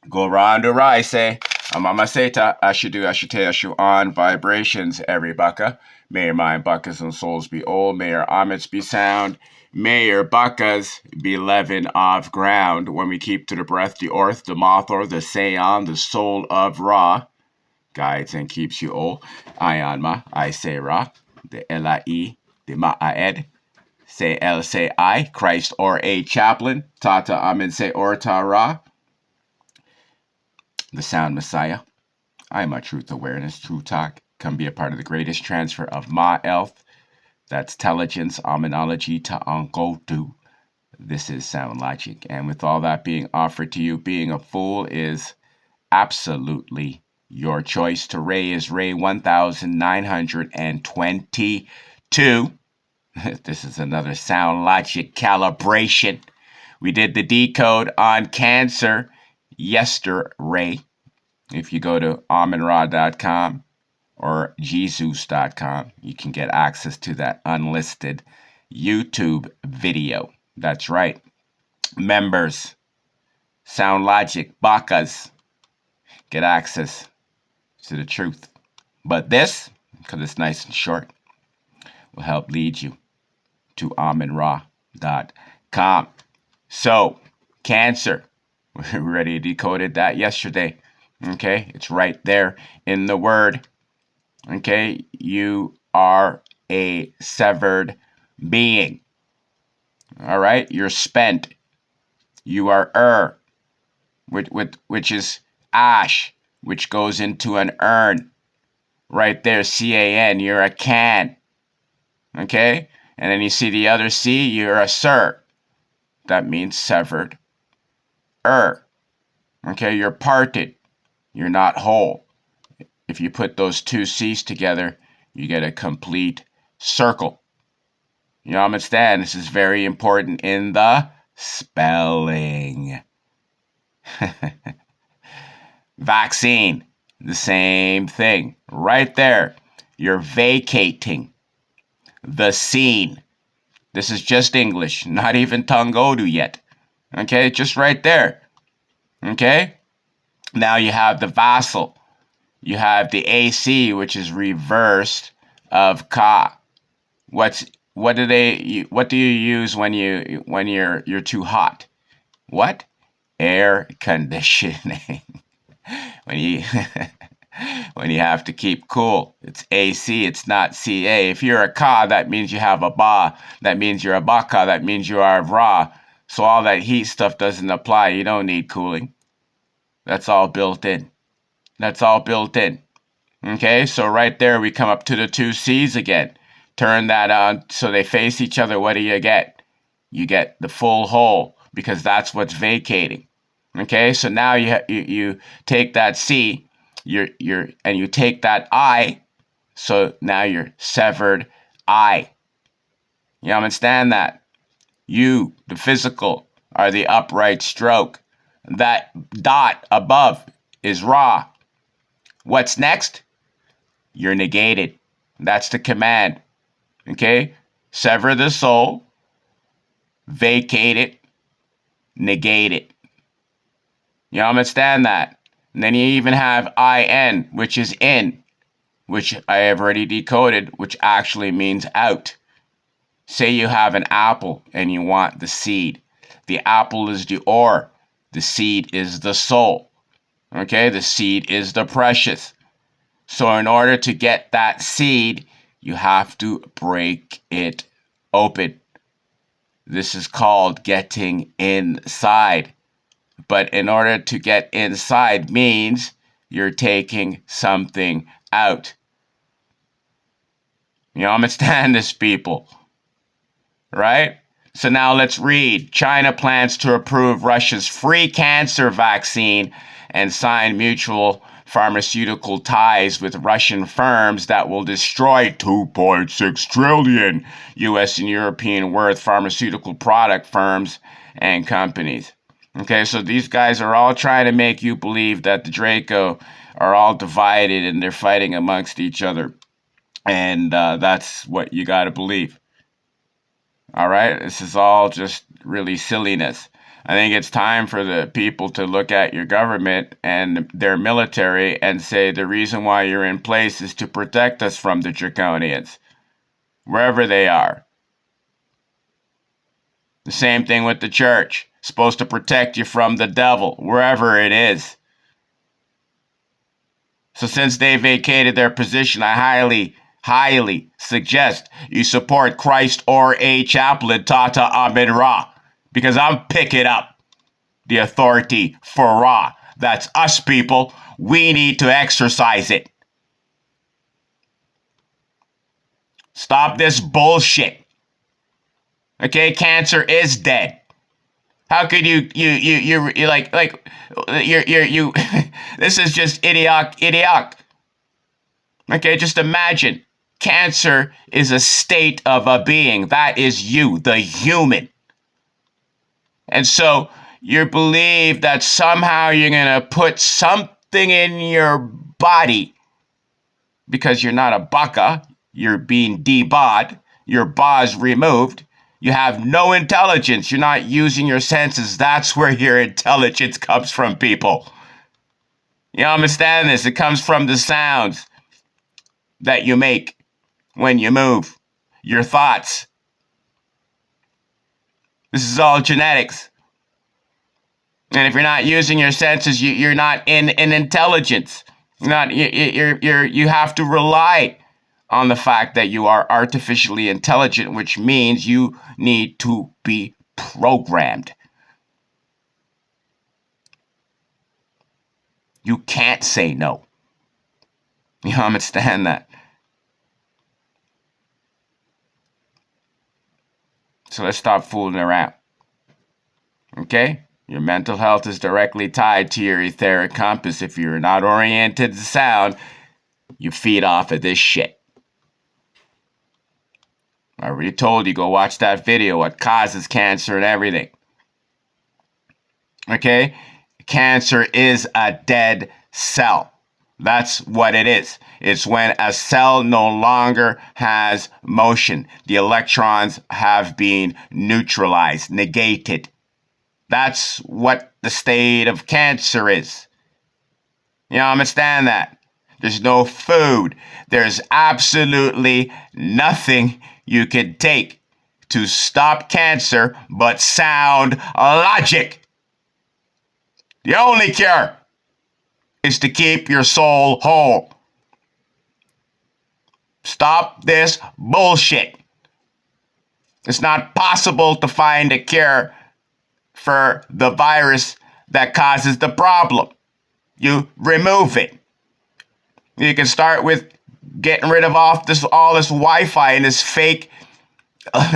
Go round the I say. Mama Seta, Ashidu, Ashite, Ashu on vibrations, every baka. May your mind, buckas, and souls be old. May your omits be sound. May your buckas be leaven of ground. When we keep to the breath, the orth, the mothor, the seon, the soul of Ra, guides and keeps you old. Ayanma, I say Ra, the Ela E, the Ma'aed. Say El, say I, Christ or a chaplain. Tata Amin, say or Ra, the sound Messiah. I'm a truth awareness, true talk. Come be a part of the greatest transfer of Ma Elf. That's intelligence, aminology to Unkotu. This is sound logic. And with all that being offered to you, being a fool is absolutely your choice. To Ray is Ray 1922. This is another sound logic calibration. We did the decode on Cancer yesterday. If you go to aminra.com or jesus.com, you can get access to that unlisted YouTube video. That's right. Members, Sound Logic, Bakas, get access to the truth. But this, because it's nice and short, will help lead you to aminra.com. So, Cancer, we already decoded that yesterday. Okay, it's right there in the word. Okay, you are a severed being. All right, you're spent. You are which is ash, which goes into an urn. Right there, CAN, you're a can. Okay, and then you see the other C, you're a sir. That means severed. Okay, you're parted. You're not whole. If you put those two C's together, you get a complete circle. You understand? This is very important in the spelling. Vaccine, the same thing. Right there, you're vacating the scene. This is just English, not even Tongodu yet. Okay, just right there. Okay? Now you have the vassal. You have the AC, which is reversed of Ka. What do you use when you're too hot? What? Air conditioning. when you when you have to keep cool, it's AC, it's not CA. If you're a Ka, that means you have a Ba. That means you're a Baka. That means you are a Ra. So all that heat stuff doesn't apply. You don't need cooling. That's all built in. That's all built in. Okay, so right there we come up to the two C's again. Turn that on so they face each other. What do you get? You get the full whole because that's what's vacating. Okay, so now you take that C, and you take that I, so now you're severed I. You understand that? You, the physical, are the upright stroke. That dot above is Ra. What's next? You're negated. That's the command. Okay? Sever the soul, vacate it, negate it. You understand that? And then you even have IN, which is in, which I have already decoded, which actually means out. Say you have an apple and you want the seed. The apple is the ore. The seed is the soul. Okay? The seed is the precious. So in order to get that seed, you have to break it open. This is called getting inside. But in order to get inside means you're taking something out. You understand this, people? Right? So now let's read. China plans to approve Russia's free cancer vaccine and sign mutual pharmaceutical ties with Russian firms that will destroy 2.6 trillion US and European worth pharmaceutical product firms and companies. Okay, so these guys are all trying to make you believe that the Draco are all divided and they're fighting amongst each other. And that's what you got to believe. All right, this is all just really silliness. I think it's time for the people to look at your government and their military and say the reason why you're in place is to protect us from the draconians, wherever they are. The same thing with the church. Supposed to protect you from the devil, wherever it is. So since they vacated their position, I highly suggest you support Christ or a chaplain, Tata Amin Ra, because I'm picking up the authority for Ra. That's us, people. We need to exercise it. Stop this bullshit. Okay, cancer is dead. How could you like you this is just idiotic. Okay, just imagine. Cancer is a state of a being. That is you, the human. And so you believe that somehow you're going to put something in your body because you're not a baka, you're being debawed, your ba's removed. You have no intelligence. You're not using your senses. That's where your intelligence comes from, people. You understand this? It comes from the sounds that you make when you move, your thoughts. This is all genetics. And if you're not using your senses, you're not in intelligence. You have to rely on the fact that you are artificially intelligent, which means you need to be programmed. You can't say no. You understand that? So let's stop fooling around. Okay? Your mental health is directly tied to your etheric compass. If you're not oriented to sound, you feed off of this shit. I already told you, go watch that video, what causes cancer and everything. Okay? Cancer is a dead cell. That's what it is. It's when a cell no longer has motion. The electrons have been neutralized, negated. That's what the state of cancer is. You understand that? There's no food. There's absolutely nothing you can take to stop cancer but sound logic. The only cure is to keep your soul whole. Stop this bullshit. It's not possible to find a cure for the virus that causes the problem. You remove it. You can start with getting rid of all this Wi-Fi and this fake.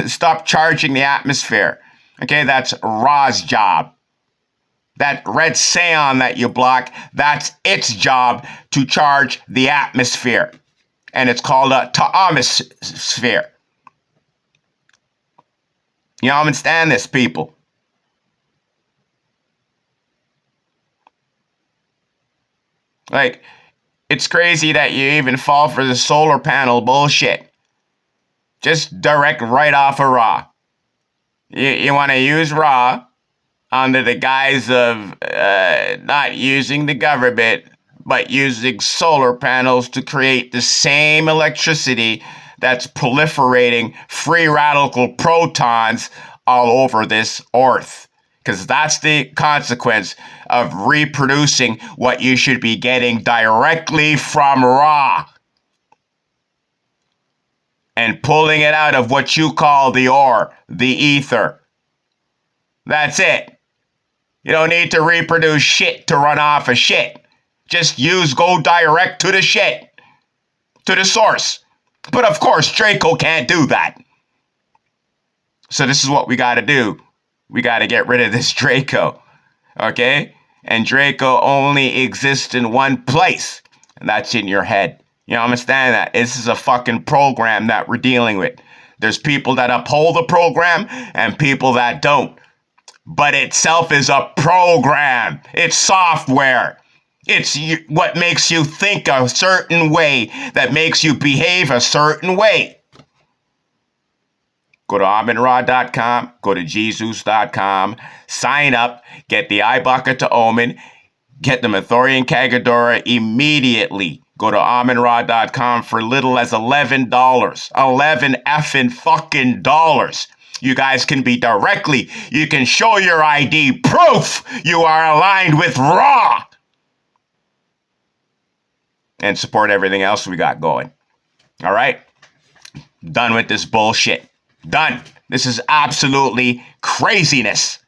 Stop charging the atmosphere. Okay, that's Ra's job. That red Seon that you block, that's its job to charge the atmosphere. And it's called a Ta'amisphere. You understand this, people? Like, it's crazy that you even fall for the solar panel bullshit. Just direct right off of Ra. You want to use Ra under the guise of not using the government, but using solar panels to create the same electricity that's proliferating free radical protons all over this earth. Because that's the consequence of reproducing what you should be getting directly from Ra and pulling it out of what you call the ore, the ether. That's it. You don't need to reproduce shit to run off of shit. Just go direct to the shit, to the source. But of course, Draco can't do that. So this is what we got to do. We got to get rid of this Draco, okay? And Draco only exists in one place, and that's in your head. You understand that? This is a fucking program that we're dealing with. There's people that uphold the program and people that don't. But itself is a program. It's software. It's what makes you think a certain way, that makes you behave a certain way. Go to aminra.com, go to jesus.com, sign up, get the Ibaka to Omen, get the Mathorian Kagadora immediately. Go to aminra.com for little as $11. 11 effing fucking dollars. You guys can be directly, you can show your ID proof you are aligned with Ra. And support everything else we got going. All right? Done with this bullshit. Done. This is absolutely craziness.